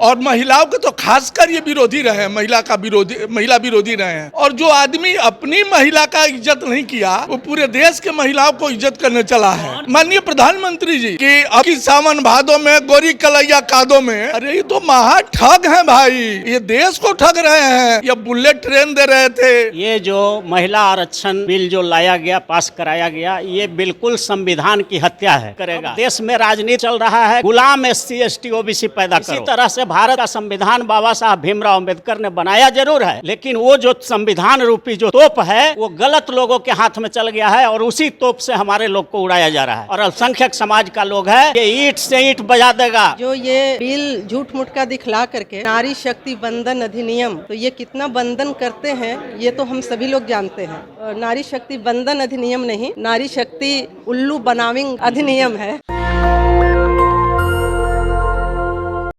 और महिलाओं के तो खासकर ये विरोधी रहे हैं, महिला विरोधी रहे हैं। और जो आदमी अपनी महिला का इज्जत नहीं किया वो पूरे देश के महिलाओं को इज्जत करने चला है। माननीय प्रधानमंत्री जी कि अब की सावन भादों में गोरी कलैया कादों में, अरे ये तो महा ठग है भाई, ये देश को ठग रहे हैं। ये बुलेट ट्रेन दे रहे थे। ये जो महिला आरक्षण बिल जो लाया गया, पास कराया गया, ये बिल्कुल संविधान की हत्या है करेगा। देश में राजनीति चल रहा है, गुलाम SC ST OBC पैदा करो। इसी तरह से भारत का संविधान बाबा साहब भीमराव अंबेडकर ने बनाया जरूर है, लेकिन वो जो संविधान रूपी जो तोप है वो गलत लोगों के हाथ में चल गया है और उसी तोप से हमारे लोग को उड़ाया जा रहा है। और अल्पसंख्यक समाज का लोग है, ये ईंट से ईंट बजा देगा। जो ये बिल झूठ मूठ का दिखला करके नारी शक्ति बंधन अधिनियम, तो ये कितना बंधन करते हैं ये तो हम सभी लोग जानते हैं। नारी शक्ति बंधन अधिनियम नहीं, नारी शक्ति उल्लू बनाविंग अधिनियम है।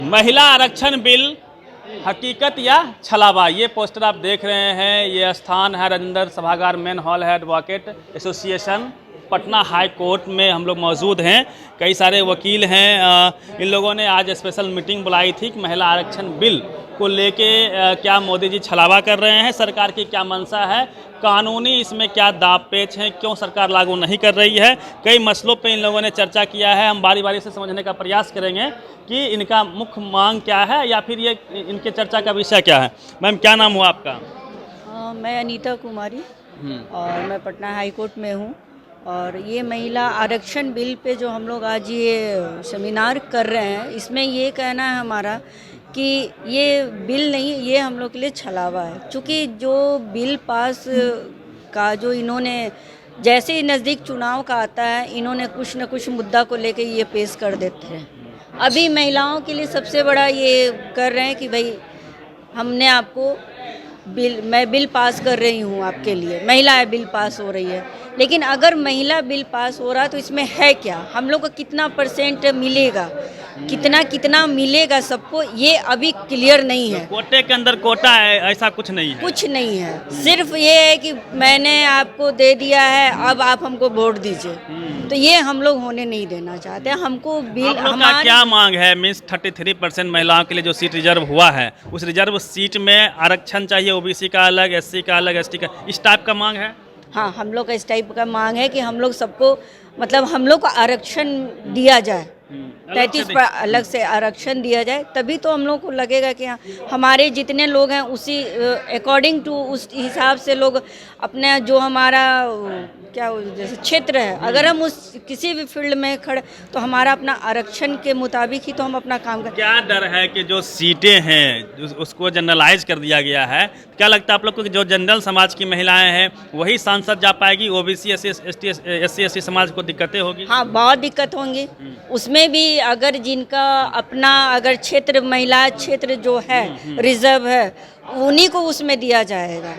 महिला आरक्षण बिल हकीकत या छलावा, ये पोस्टर आप देख रहे हैं। ये स्थान है राजेंद्र सभागार मेन हॉल है, advocate association Patna high court में हम लोग मौजूद हैं। कई सारे वकील हैं। इन लोगों ने आज स्पेशल मीटिंग बुलाई थी कि महिला आरक्षण बिल को लेके क्या मोदी जी छलावा कर रहे हैं, सरकार की क्या मंशा है, कानूनी इसमें क्या दाव पेच हैं, क्यों सरकार लागू नहीं कर रही है। कई मसलों पे इन लोगों ने चर्चा किया है। हम बारी बारी से समझने का प्रयास करेंगे कि इनका मुख्य मांग क्या है या फिर ये इनके चर्चा का विषय क्या है। मैम क्या नाम हुआ आपका? मैं अनीता कुमारी और मैं पटना हाई कोर्ट में हूँ। और ये महिला आरक्षण बिल पे जो हम लोग आज ये सेमिनार कर रहे हैं, इसमें ये कहना है हमारा कि ये बिल नहीं, ये हम लोग के लिए छलावा है। क्योंकि जो बिल पास का जो इन्होंने जैसे ही नज़दीक चुनाव का आता है, इन्होंने कुछ न कुछ मुद्दा को लेके ये पेश कर देते हैं। अभी महिलाओं के लिए सबसे बड़ा ये कर रहे हैं कि भाई हमने आपको मैं बिल पास कर रही हूँ आपके लिए, महिला बिल पास हो रही है। लेकिन अगर महिला बिल पास हो रहा है तो इसमें है क्या, हम लोग को कितना परसेंट मिलेगा, कितना मिलेगा सबको, ये अभी क्लियर नहीं है। कोटे के अंदर कोटा है, ऐसा कुछ नहीं है। कुछ नहीं है, सिर्फ ये है कि मैंने आपको दे दिया है, अब आप हमको वोट दीजिए। तो ये हम लोग होने नहीं देना चाहते। हमको बिल हमारा क्या मांग है? मीन्स 33% महिलाओं के लिए जो सीट रिजर्व हुआ है, उस रिजर्व सीट में आरक्षण चाहिए, OBC का अलग, SC का अलग, ST का, इस टाइप का मांग है। हाँ, हम लोग का इस टाइप का मांग है कि हम लोग सबको मतलब हम लोग को आरक्षण दिया जाए, 33 पर अलग से आरक्षण दिया जाए। तभी तो हम लोग को लगेगा कि हाँ, हमारे जितने लोग हैं उसी अकॉर्डिंग टू उस हिसाब से लोग अपने जो हमारा क्या जैसे क्षेत्र है, अगर हम उस किसी भी फील्ड में खड़े तो हमारा अपना आरक्षण के मुताबिक ही तो हम अपना काम करें। क्या डर है कि जो सीटें हैं उसको जनरलाइज कर दिया गया है? क्या लगता है आप लोग को कि जो जनरल समाज की महिलाएं हैं वही सांसद जा पाएगी, OBC SC ST समाज को दिक्कतें होगी? हाँ, बहुत दिक्कत होंगी। उसमें भी अगर जिनका अपना अगर क्षेत्र, महिला क्षेत्र जो है रिजर्व है, उन्हीं को उसमें दिया जाएगा।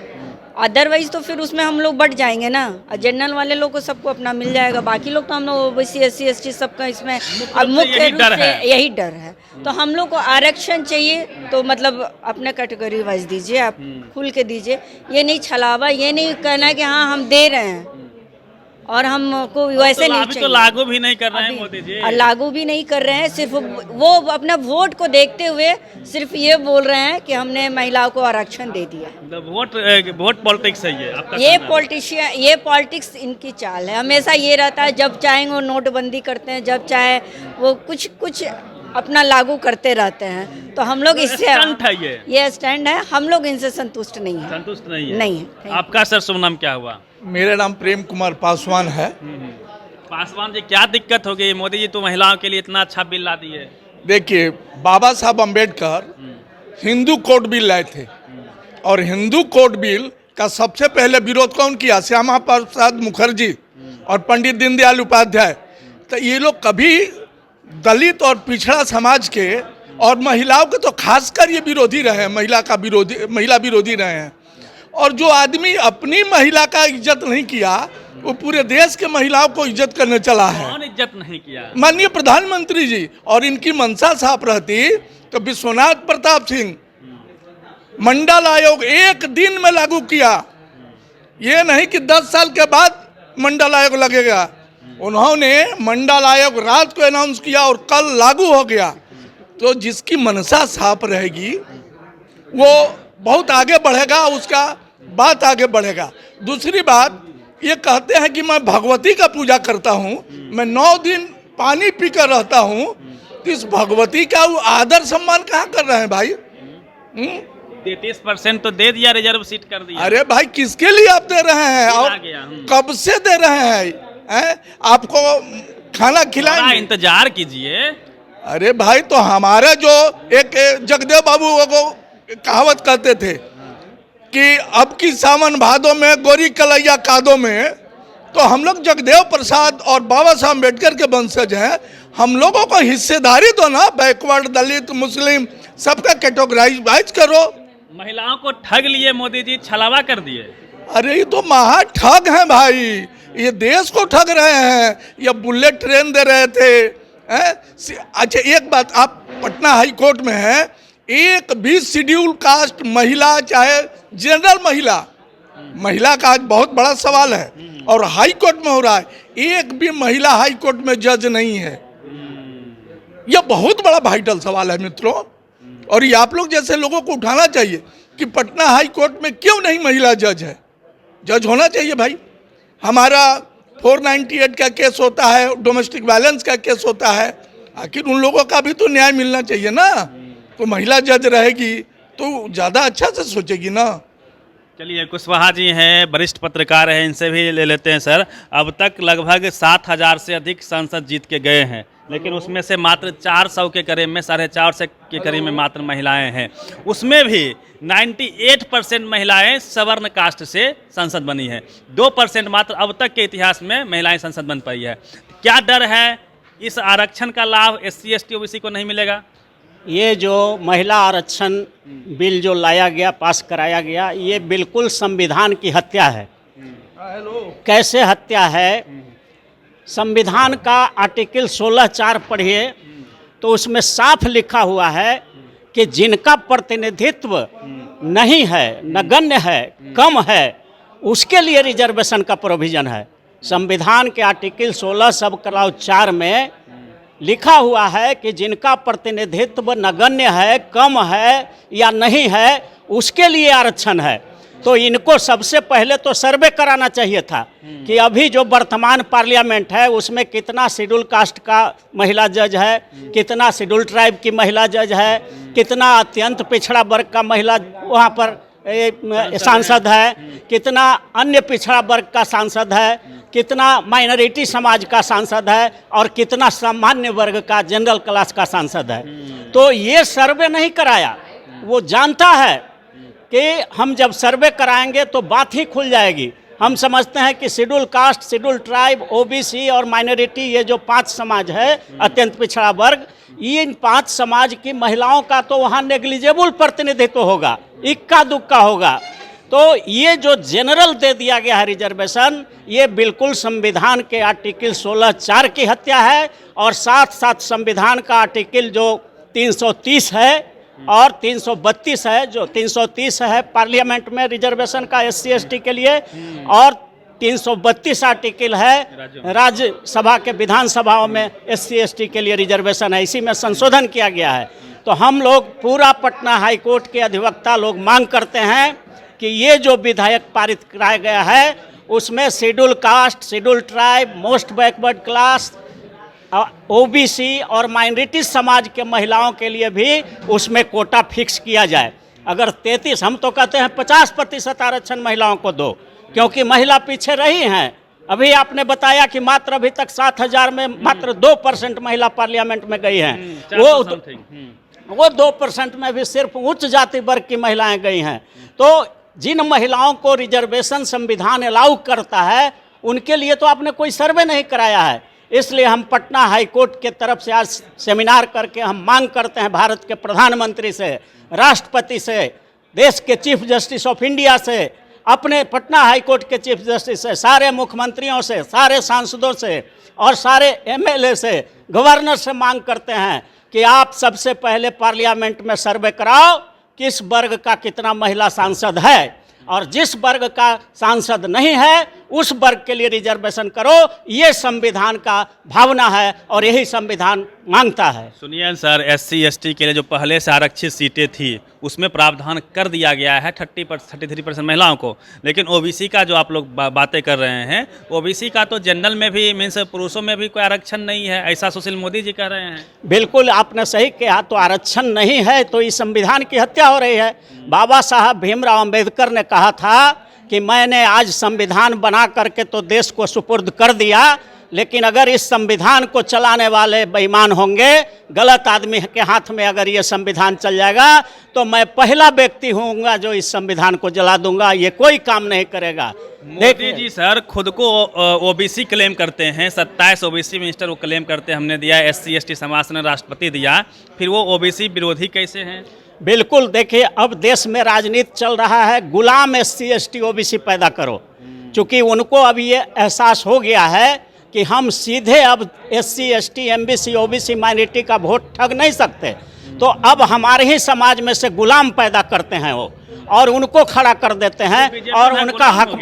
अदरवाइज तो फिर उसमें हम लोग बढ़ जाएंगे ना। जनरल वाले लोग को सबको अपना मिल जाएगा, बाकी लोग तो हम लोग OBC SC ST सबका इसमें अब मुख्य रूप से यही डर है। तो हम लोग को आरक्षण चाहिए तो मतलब अपने कैटेगरी वाइज दीजिए, आप खुल के दीजिए। ये नहीं छलावा, ये नहीं कहना है कि हाँ हम दे रहे हैं और हमको वैसे नहीं चाहिए। तो लागू भी नहीं कर रहे हैं मोदी जी, लागू भी नहीं कर रहे हैं। सिर्फ वो अपना वोट को देखते हुए सिर्फ ये बोल रहे हैं कि हमने महिलाओं को आरक्षण दे दिया। वोट पॉलिटिक्स है ये आपका? ये पॉलिटिक्स इनकी चाल है। हमेशा ये रहता है, जब चाहेंगे वो नोटबंदी करते हैं, जब चाहे वो कुछ अपना लागू करते रहते हैं। तो हम लोग इससे ये स्टैंड है, हम लोग इनसे संतुष्ट नहीं है। नहीं है। आपका सर शुभ नाम क्या हुआ? मेरा नाम प्रेम कुमार पासवान है। पासवान जी, क्या दिक्कत हो गई? मोदी जी तो महिलाओं के लिए इतना अच्छा बिल ला दिए। देखिए, बाबा साहब अम्बेडकर हिंदू कोड बिल लाए थे और हिंदू कोड बिल का सबसे पहले विरोध कौन किया? श्यामा प्रसाद मुखर्जी और पंडित दीनदयाल उपाध्याय। तो ये लोग कभी दलित और पिछड़ा समाज के और महिलाओं के तो खासकर ये विरोधी रहे हैं, महिला विरोधी रहे हैं। और जो आदमी अपनी महिला का इज्जत नहीं किया वो पूरे देश के महिलाओं को इज्जत करने चला है। कौन इज्जत नहीं किया? माननीय प्रधानमंत्री जी। और इनकी मंशा साफ रहती तो विश्वनाथ प्रताप सिंह मंडल आयोग एक दिन में लागू किया। ये नहीं कि 10 साल के बाद मंडल आयोग लगेगा। उन्होंने मंडल आयोग रात को अनाउंस किया और कल लागू हो गया। तो जिसकी मनसा साफ रहेगी वो बहुत आगे बढ़ेगा, उसका बात आगे बढ़ेगा। दूसरी बात ये कहते हैं कि मैं भगवती का पूजा करता हूँ, मैं 9 दिन पानी पीकर रहता हूँ, तो इस भगवती का वो आदर सम्मान कहाँ कर रहे हैं भाई? 33% तो दे दिया, रिजर्व सीट कर दिया। अरे भाई किसके लिए आप दे रहे हैं और कब से दे रहे हैं? आपको खाना खिलाएंगे, इंतजार कीजिए। अरे भाई तो हमारे जो एक जगदेव बाबू को कहावत कहते थे कि अब की सावन भादों में गोरी कलैया कादों में, तो हम लोग जगदेव प्रसाद और बाबा साहब अम्बेडकर के वंशज हैं, हम लोगों को हिस्सेदारी दो ना, बैकवर्ड, दलित, मुस्लिम सबका कैटेगराइज करो। महिलाओं को ठग लिए मोदी जी, छलावा कर दिए। अरे ये तो महा ठग हैं भाई, ये देश को ठग रहे हैं, ये बुलेट ट्रेन दे रहे थे। अच्छा एक बात, आप पटना हाई कोर्ट में हैं, एक भी शेड्यूल कास्ट महिला, चाहे जनरल महिला का आज बहुत बड़ा सवाल है और हाई कोर्ट में हो रहा है, एक भी महिला हाई कोर्ट में जज नहीं है। यह बहुत बड़ा वाइटल सवाल है मित्रों, और ये आप लोग जैसे लोगों को उठाना चाहिए कि पटना हाई कोर्ट में क्यों नहीं महिला जज है। जज होना चाहिए भाई। हमारा 498 का केस होता है, डोमेस्टिक वायलेंस का केस होता है, आखिर उन लोगों का भी तो न्याय मिलना चाहिए ना। तो महिला जज रहेगी तो ज़्यादा अच्छा से सोचेगी ना। चलिए, कुशवाहा जी हैं, वरिष्ठ पत्रकार हैं, इनसे भी ले लेते हैं। सर, अब तक लगभग 7,000 से अधिक सांसद जीत के गए हैं, लेकिन उसमें से मात्र 400 के करीब में, 450 के करीब में मात्र महिलाएं हैं। उसमें भी 98% महिलाएं सवर्ण कास्ट से संसद बनी है, 2% मात्र अब तक के इतिहास में महिलाएं संसद बन पाई है। क्या डर है इस आरक्षण का लाभ SC ST OBC को नहीं मिलेगा? ये जो महिला आरक्षण बिल जो लाया गया, पास कराया गया, ये बिल्कुल संविधान की हत्या है। कैसे हत्या है? संविधान का आर्टिकल 16(4) पढ़िए तो उसमें साफ लिखा हुआ है कि जिनका प्रतिनिधित्व नहीं है, नगण्य है, कम है, उसके लिए रिजर्वेशन का प्रोविज़न है। संविधान के आर्टिकल 16 सब क्लाउ 4 में लिखा हुआ है कि जिनका प्रतिनिधित्व नगण्य है, कम है या नहीं है, उसके लिए आरक्षण है। तो इनको सबसे पहले तो सर्वे कराना चाहिए था कि अभी जो वर्तमान पार्लियामेंट है उसमें कितना शेड्यूल कास्ट का महिला जज है, कितना शेड्यूल ट्राइब की महिला जज है, कितना अत्यंत पिछड़ा वर्ग का महिला वहाँ पर सांसद है, कितना अन्य पिछड़ा वर्ग का सांसद है, कितना माइनॉरिटी समाज का सांसद है और कितना सामान्य वर्ग का, जनरल क्लास का सांसद है। तो ये सर्वे नहीं कराया। वो जानता है कि हम जब सर्वे कराएंगे तो बात ही खुल जाएगी। हम समझते हैं कि schedule caste, schedule tribe, OBC और माइनॉरिटी, ये जो 5 समाज है, अत्यंत पिछड़ा वर्ग, इन 5 समाज की महिलाओं का तो वहाँ नेग्लिजेबल प्रतिनिधित्व होगा, इक्का दुक्का होगा। तो ये जो जनरल दे दिया गया है रिजर्वेशन, ये बिल्कुल संविधान के आर्टिकल 16(4) की हत्या है और साथ साथ संविधान का आर्टिकल जो 330 है और 332 है, जो 330 है पार्लियामेंट में रिजर्वेशन का SC ST के लिए, और 332 आर्टिकल है राज्यसभा के विधानसभाओं में SC ST के लिए रिजर्वेशन है। इसी में संशोधन किया गया है। तो हम लोग पूरा पटना हाई कोर्ट के अधिवक्ता लोग मांग करते हैं कि ये जो विधेयक पारित कराया गया है उसमें schedule caste, schedule tribe, most backward class, OBC और माइनॉरिटी समाज के महिलाओं के लिए भी उसमें कोटा फिक्स किया जाए। अगर 33, हम तो कहते हैं 50% आरक्षण महिलाओं को दो, क्योंकि महिला पीछे रही हैं। अभी आपने बताया कि मात्र अभी तक 7,000 में मात्र 2% महिला पार्लियामेंट में गई हैं। वो 2% में भी सिर्फ उच्च जाति वर्ग की महिलाएं गई हैं। तो जिन महिलाओं को रिजर्वेशन संविधान अलाउ करता है उनके लिए तो आपने कोई सर्वे नहीं कराया है। इसलिए हम पटना हाई कोर्ट के तरफ से आज सेमिनार करके हम मांग करते हैं भारत के प्रधानमंत्री से, राष्ट्रपति से, देश के चीफ जस्टिस ऑफ इंडिया से, अपने पटना हाई कोर्ट के चीफ जस्टिस से, सारे मुख्यमंत्रियों से, सारे सांसदों से और सारे MLA से, गवर्नर से मांग करते हैं कि आप सबसे पहले पार्लियामेंट में सर्वे कराओ किस वर्ग का कितना महिला सांसद है, और जिस वर्ग का सांसद नहीं है उस वर्ग के लिए रिजर्वेशन करो, ये संविधान का भावना है और यही संविधान मांगता है। सुनिए सर, SC ST के लिए जो पहले से आरक्षित सीटें थी उसमें प्रावधान कर दिया गया है 33% महिलाओं को, लेकिन OBC का जो आप लोग बातें कर रहे हैं, OBC का तो जनरल में भी मीन्स पुरुषों में भी कोई आरक्षण नहीं है, ऐसा सुशील मोदी जी कह रहे हैं। बिल्कुल आपने सही कहा, तो आरक्षण नहीं है तो इस संविधान की हत्या हो रही है। बाबा साहब भीमराव अंबेडकर ने कहा था कि मैंने आज संविधान बना करके तो देश को सुपुर्द कर दिया, लेकिन अगर इस संविधान को चलाने वाले बेईमान होंगे, गलत आदमी के हाथ में अगर ये संविधान चल जाएगा तो मैं पहला व्यक्ति होऊंगा जो इस संविधान को जला दूंगा, ये कोई काम नहीं करेगा। मोदी जी सर खुद को OBC क्लेम करते हैं, 27 OBC मिनिस्टर वो क्लेम करते हैं हमने दिया, SC ST समाज ने राष्ट्रपति दिया, फिर वो OBC विरोधी कैसे हैं? बिल्कुल, देखिए अब देश में राजनीति चल रहा है, गुलाम SC ST OBC पैदा करो, चूँकि उनको अब ये एहसास हो गया है कि हम सीधे अब SC ST MBC OBC minority का वोट ठग नहीं सकते, तो अब हमारे ही समाज में से गुलाम पैदा करते हैं वो और उनको खड़ा कर देते हैं और उनका हक।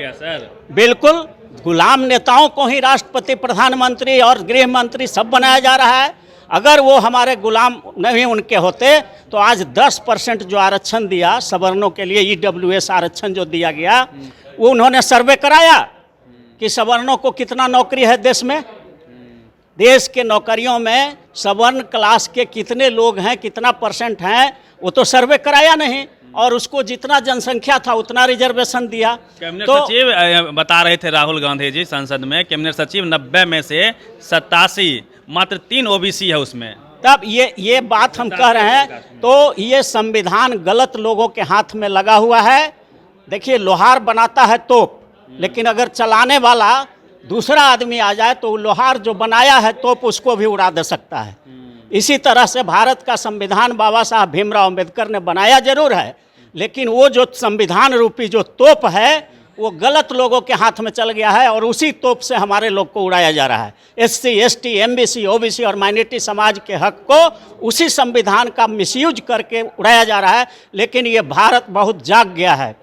बिल्कुल, गुलाम नेताओं को ही राष्ट्रपति, प्रधानमंत्री और गृह मंत्री सब बनाया जा रहा है। अगर वो हमारे गुलाम नहीं उनके होते तो आज 10% जो आरक्षण दिया सवर्णों के लिए, EWS आरक्षण जो दिया गया, वो उन्होंने सर्वे कराया कि सवर्णों को कितना नौकरी है देश में, देश के नौकरियों में सवर्ण क्लास के कितने लोग हैं, कितना % हैं, वो तो सर्वे कराया नहीं और उसको जितना जनसंख्या था उतना रिजर्वेशन दिया। कैबिनेट तो सचिव बता रहे थे राहुल गांधी जी संसद में, कैबिनेट सचिव 90 में से 87 मात्र 3 OBC है उसमें। तब ये बात हम कह रहे हैं, तो ये संविधान गलत लोगों के हाथ में लगा हुआ है। देखिए लोहार बनाता है तोप, लेकिन अगर चलाने वाला दूसरा आदमी आ जाए तो लोहार जो बनाया है तोप उसको भी उड़ा दे सकता है। इसी तरह से भारत का संविधान बाबा साहब भीमराव अंबेडकर ने बनाया जरूर है, लेकिन वो जो संविधान रूपी जो तोप है वो गलत लोगों के हाथ में चल गया है और उसी तोप से हमारे लोग को उड़ाया जा रहा है। SC ST MBC OBC और माइनॉरिटी समाज के हक को उसी संविधान का मिसयूज करके उड़ाया जा रहा है। लेकिन ये भारत बहुत जाग गया है,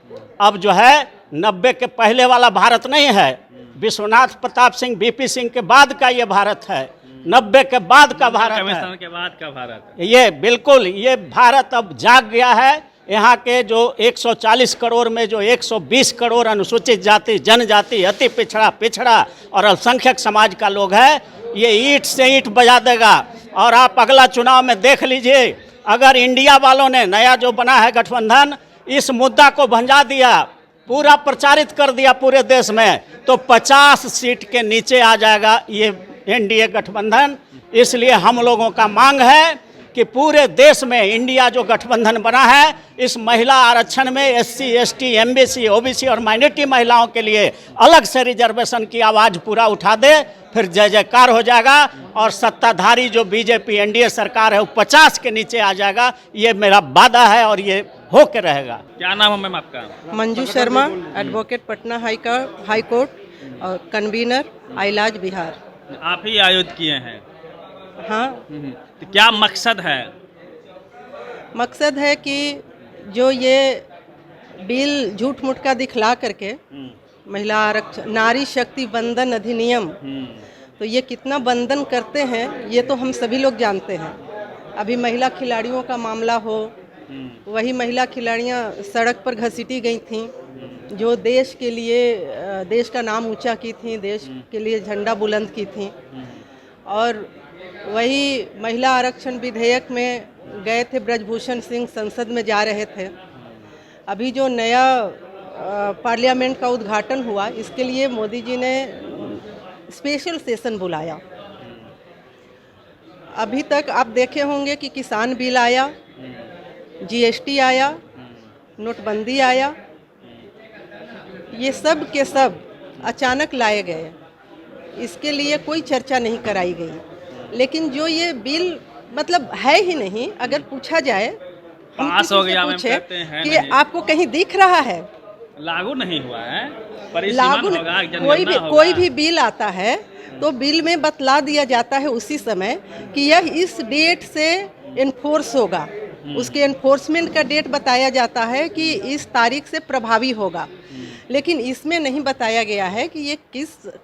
अब जो है 90 के पहले वाला भारत नहीं है, विश्वनाथ प्रताप सिंह BP सिंह के बाद का ये भारत है, 90 के बाद का भारत है, के बाद का भारत है। ये बिल्कुल, ये भारत अब जाग गया है। यहाँ के जो 140 करोड़ में जो 120 करोड़ अनुसूचित जाति, जनजाति, अति पिछड़ा और अल्पसंख्यक समाज का लोग है, ये ईंट से ईंट बजा देगा। और आप अगला चुनाव में देख लीजिए, अगर इंडिया वालों ने नया जो बना है गठबंधन, इस मुद्दा को भंजा दिया, पूरा प्रचारित कर दिया पूरे देश में, तो 50 सीट के नीचे आ जाएगा ये NDA गठबंधन। इसलिए हम लोगों का मांग है कि पूरे देश में इंडिया जो गठबंधन बना है, इस महिला आरक्षण में SC ST MBC OBC और माइनॉरिटी महिलाओं के लिए अलग से रिजर्वेशन की आवाज़ पूरा उठा दे, फिर जय जयकार हो जाएगा और सत्ताधारी जो BJP NDA सरकार है वो 50 के नीचे आ जाएगा। ये मेरा वादा है और ये हो के रहेगा। क्या नाम है मैम आपका? Manju Sharma, advocate, Patna high court और कन्वीनर इलाज बिहार। आप ही आयोजित किए हैं? हाँ। तो क्या मकसद है? मकसद है कि जो ये बिल झूठ मूठ का दिखला करके महिला आरक्षण, नारी शक्ति बंधन अधिनियम, तो ये कितना बंधन करते हैं ये तो हम सभी लोग जानते हैं। अभी महिला खिलाड़ियों का मामला हो, वही महिला खिलाड़ियां सड़क पर घसीटी गई थीं, जो देश के लिए, देश का नाम ऊंचा की थी, देश के लिए झंडा बुलंद की थी। और वही महिला आरक्षण विधेयक में गए थे, ब्रजभूषण सिंह संसद में जा रहे थे। अभी जो नया पार्लियामेंट का उद्घाटन हुआ, इसके लिए मोदी जी ने स्पेशल सेशन बुलाया। अभी तक आप देखे होंगे कि किसान बिल आया, GST आया, नोटबंदी आया, ये सब के सब अचानक लाए गए, इसके लिए कोई चर्चा नहीं कराई गई। लेकिन जो ये बिल मतलब है ही नहीं, अगर पूछा जाए, हम पास हो गया, पूछे कि आपको कहीं दिख रहा है, लागू नहीं हुआ है, लागू कोई भी बिल आता है तो बिल में बतला दिया जाता है उसी समय कि यह इस डेट से इन्फोर्स होगा, उसके इन्फोर्समेंट का डेट बताया जाता है कि इस तारीख से प्रभावी होगा। लेकिन इसमें नहीं बताया गया है कि ये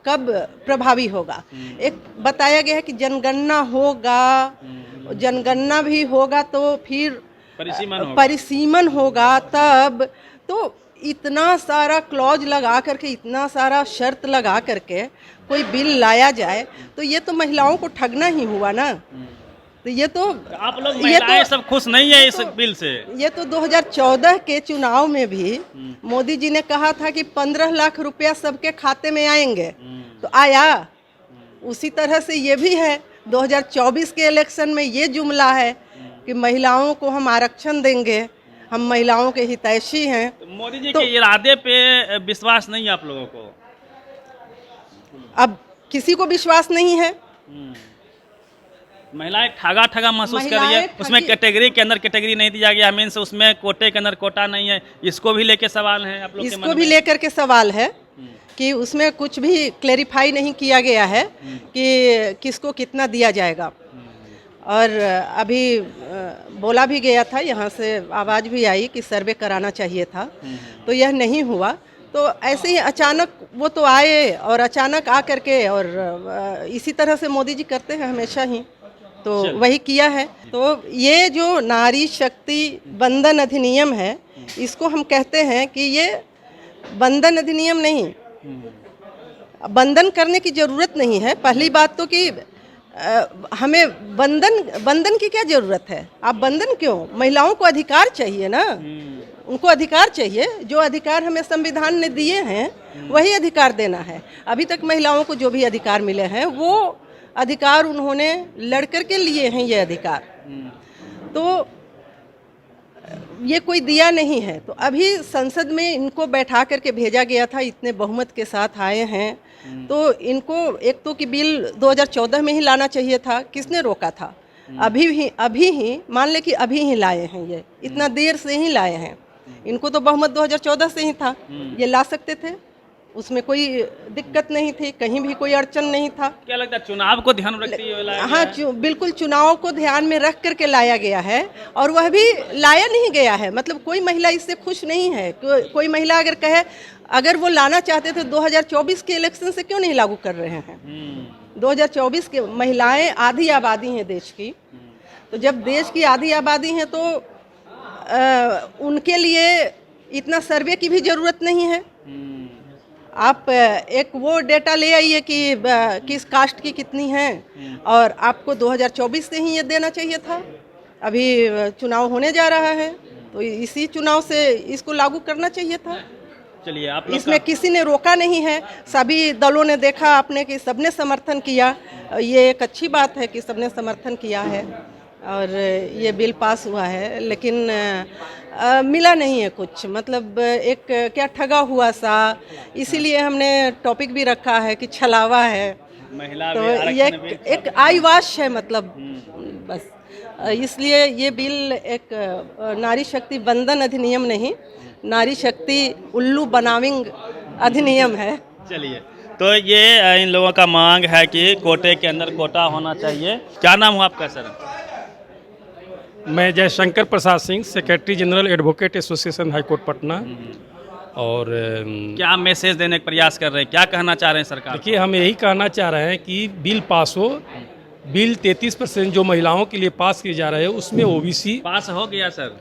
कब प्रभावी होगा। एक बताया गया है कि जनगणना होगा, जनगणना भी होगा तो फिर परिसीमन होगा तब, तो इतना सारा क्लॉज लगा करके, इतना सारा शर्त लगा करके कोई बिल लाया जाए तो ये तो महिलाओं को ठगना ही हुआ ना। तो ये तो आप लोग महिलाएं सब खुश नहीं है इस बिल से। ये तो 2014 के चुनाव में भी मोदी जी ने कहा था कि 15 लाख रुपया सबके खाते में आएंगे, तो आया। उसी तरह से ये भी है, 2024 के इलेक्शन में ये जुमला है कि महिलाओं को हम आरक्षण देंगे, हम महिलाओं के हितैषी हैं। तो मोदी जी के इरादे पे विश्वास नहीं है आप लोगों को? अब किसी को विश्वास नहीं है। महिलाएं ठगा महसूस कर रही है। उसमें कैटेगरी के अंदर कैटेगरी नहीं दिया गया, मीन्स उसमें कोटे के अंदर कोटा नहीं है। इसको भी लेके सवाल है आप लोग के मन में? इसको भी लेकर के सवाल है कि उसमें कुछ भी क्लेरिफाई नहीं किया गया है कि किसको कितना दिया जाएगा। और अभी बोला भी गया था, यहाँ से आवाज़ भी आई कि सर्वे कराना चाहिए था, तो यह नहीं हुआ। तो ऐसे ही अचानक वो तो आए और अचानक आ करके, और इसी तरह से मोदी जी करते हैं हमेशा ही, तो वही किया है। तो ये जो नारी शक्ति बंधन अधिनियम है, इसको हम कहते हैं कि ये बंधन अधिनियम नहीं, बंधन करने की ज़रूरत नहीं है। पहली बात तो कि हमें बंधन की क्या ज़रूरत है? आप बंधन क्यों? महिलाओं को अधिकार चाहिए ना, उनको अधिकार चाहिए। जो अधिकार हमें संविधान ने दिए हैं वही अधिकार देना है। अभी तक महिलाओं को जो भी अधिकार मिले हैं वो अधिकार उन्होंने लड़ कर के लिए हैं, ये अधिकार तो ये कोई दिया नहीं है। तो अभी संसद में इनको बैठा करके भेजा गया था, इतने बहुमत के साथ आए हैं, तो इनको एक तो कि बिल 2014 में ही लाना चाहिए था, किसने रोका था? अभी ही मान ले कि अभी ही लाए हैं, ये इतना देर से ही लाए हैं। इनको तो बहुमत 2014 से ही था, ये ला सकते थे, उसमें कोई दिक्कत नहीं थी, कहीं भी कोई अड़चन नहीं था। क्या लगता है चुनाव को ध्यान में रखते हुए लाया हाँ, बिल्कुल चुनाव को ध्यान में रख करके लाया गया है, और वह भी लाया नहीं गया है। मतलब कोई महिला इससे खुश नहीं है। कोई महिला अगर कहे, अगर वो लाना चाहते थे 2024 के इलेक्शन से क्यों नहीं लागू कर रहे हैं? 2024 के महिलाएं आधी आबादी हैं देश की, तो जब देश की आधी आबादी है तो उनके लिए इतना सर्वे की भी जरूरत नहीं है। आप एक वो डेटा ले आइए कि किस कास्ट की कितनी है, और आपको 2024 से ही ये देना चाहिए था। अभी चुनाव होने जा रहा है, तो इसी चुनाव से इसको लागू करना चाहिए था। चलिए, आप इसमें किसी ने रोका नहीं है, सभी दलों ने देखा आपने कि सबने समर्थन किया। ये एक अच्छी बात है कि सबने समर्थन किया है और ये बिल पास हुआ है, लेकिन मिला नहीं है कुछ। मतलब एक क्या ठगा हुआ सा, इसीलिए हमने टॉपिक भी रखा है कि छलावा है। महिला तो ये एक आई वॉश है, मतलब बस इसलिए ये बिल एक नारी शक्ति बंधन अधिनियम नहीं, नारी शक्ति उल्लू बनाविंग अधिनियम है। चलिए, तो ये इन लोगों का मांग है कि कोटे के अंदर कोटा होना चाहिए। क्या नाम हुआ आपका सर? मैं Jaishankar Prasad Singh, secretary general advocate association high court Patna. और क्या मैसेज देने का प्रयास कर रहे हैं, क्या कहना चाह रहे हैं सरकार? देखिए, हम यही कहना चाह रहे हैं कि बिल पास हो। बिल 33% जो महिलाओं के लिए पास किया जा रहा है उसमें ओबीसी पास हो गया सर,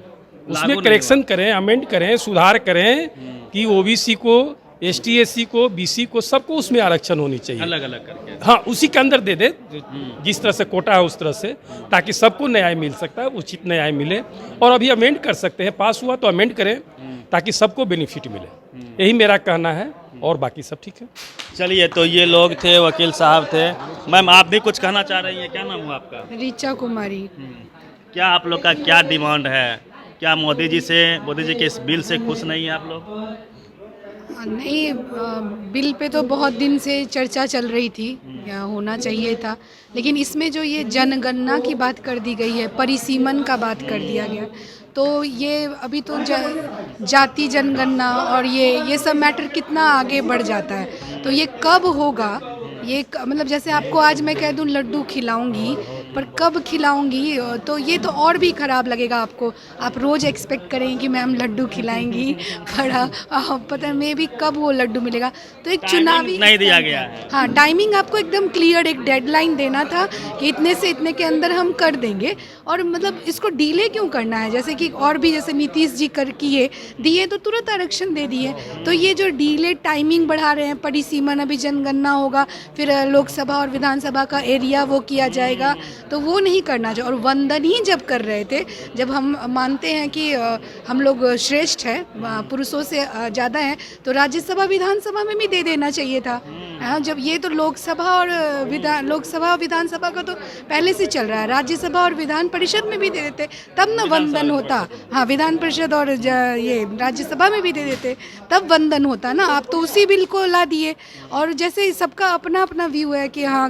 उसमें करेक्शन करें, अमेंड करें, सुधार करें कि ओबीसी को, एसटी एससी को, बीसी को, सबको उसमें आरक्षण होनी चाहिए, अलग अलग करके। हाँ, उसी के अंदर दे दे, जिस तरह से कोटा है उस तरह से, ताकि सबको न्याय मिल सकता है, उचित न्याय मिले। और अभी अमेंड कर सकते हैं, पास हुआ तो अमेंड करें ताकि सबको बेनिफिट मिले। यही मेरा कहना है, और बाकी सब ठीक है। चलिए, तो ये लोग थे, वकील साहब थे। मैम, आप भी कुछ कहना चाह रही हैं, क्या नाम हुआ आपका? ऋचा कुमारी। क्या आप लोग का क्या डिमांड है? क्या मोदी जी के इस बिल से खुश नहीं है आप लोग? नहीं, बिल पे तो बहुत दिन से चर्चा चल रही थी, होना चाहिए था, लेकिन इसमें जो ये जनगणना की बात कर दी गई है, परिसीमन का बात कर दिया गया, तो ये अभी तो जाति जनगणना और ये सब मैटर कितना आगे बढ़ जाता है। तो ये कब होगा, ये मतलब जैसे आपको आज मैं कह दूं लड्डू खिलाऊंगी, पर कब खिलाऊंगी तो ये तो और भी ख़राब लगेगा आपको। आप रोज़ एक्सपेक्ट करेंगे कि मैम लड्डू खिलाएंगी, पर पता मे भी कब वो लड्डू मिलेगा। तो एक चुनावी नहीं दिया गया है। हाँ, टाइमिंग आपको एकदम क्लियर एक डेडलाइन देना था कि इतने से इतने के अंदर हम कर देंगे, और मतलब इसको डिले क्यों करना है। जैसे कि और भी जैसे नीतीश जी कर किए दिए तो तुरंत आरक्षण दे दिए, तो ये जो डिले टाइमिंग बढ़ा रहे हैं, परिसीमन अभी जनगणना होगा, फिर लोकसभा और विधानसभा का एरिया वो किया जाएगा, तो वो नहीं करना चाहिए। और वंदन ही जब कर रहे थे, जब हम मानते हैं कि हम लोग श्रेष्ठ है, पुरुषों से ज़्यादा है, तो राज्यसभा विधानसभा में भी दे देना चाहिए था। जब ये तो लोकसभा और विधानसभा का तो पहले से चल रहा है, राज्यसभा और विधान परिषद में भी दे देते तब न वंदन होता। हाँ, विधान परिषद और ये राज्यसभा में भी दे देते तब वंदन होता ना। आप तो उसी बिल को ला दिए। और जैसे सबका अपना अपना व्यू है कि हाँ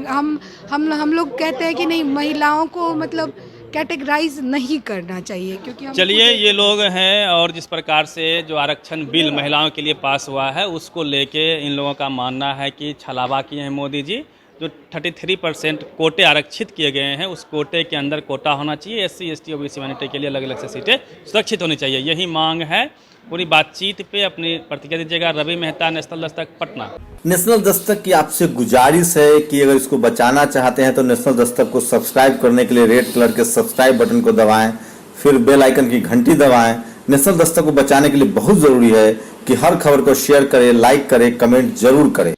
हम लोग कहते हैं कि नहीं, महिलाओं को मतलब कैटेगराइज नहीं करना चाहिए, क्योंकि चलिए, ये लोग हैं और जिस प्रकार से जो आरक्षण बिल महिलाओं के लिए पास हुआ है उसको लेके इन लोगों का मानना है कि छलावा किए हैं मोदी जी। जो 33% कोटे आरक्षित किए गए हैं, उस कोटे के अंदर कोटा होना चाहिए। SC ST OBC माइनॉरिटी के लिए अलग अलग से सीटें सुरक्षित होनी चाहिए, यही मांग है। पूरी बातचीत पे अपनी प्रतिक्रिया दीजिएगा। रवि मेहता, नेशनल दस्तक, पटना। नेशनल दस्तक की आपसे गुजारिश है कि अगर इसको बचाना चाहते हैं तो नेशनल दस्तक को सब्सक्राइब करने के लिए रेड कलर के सब्सक्राइब बटन को दबाएं, फिर बेल आइकन की घंटी दबाएं। नेशनल दस्तक को बचाने के लिए बहुत जरूरी है कि हर खबर को शेयर करें, लाइक करें, कमेंट जरूर करें।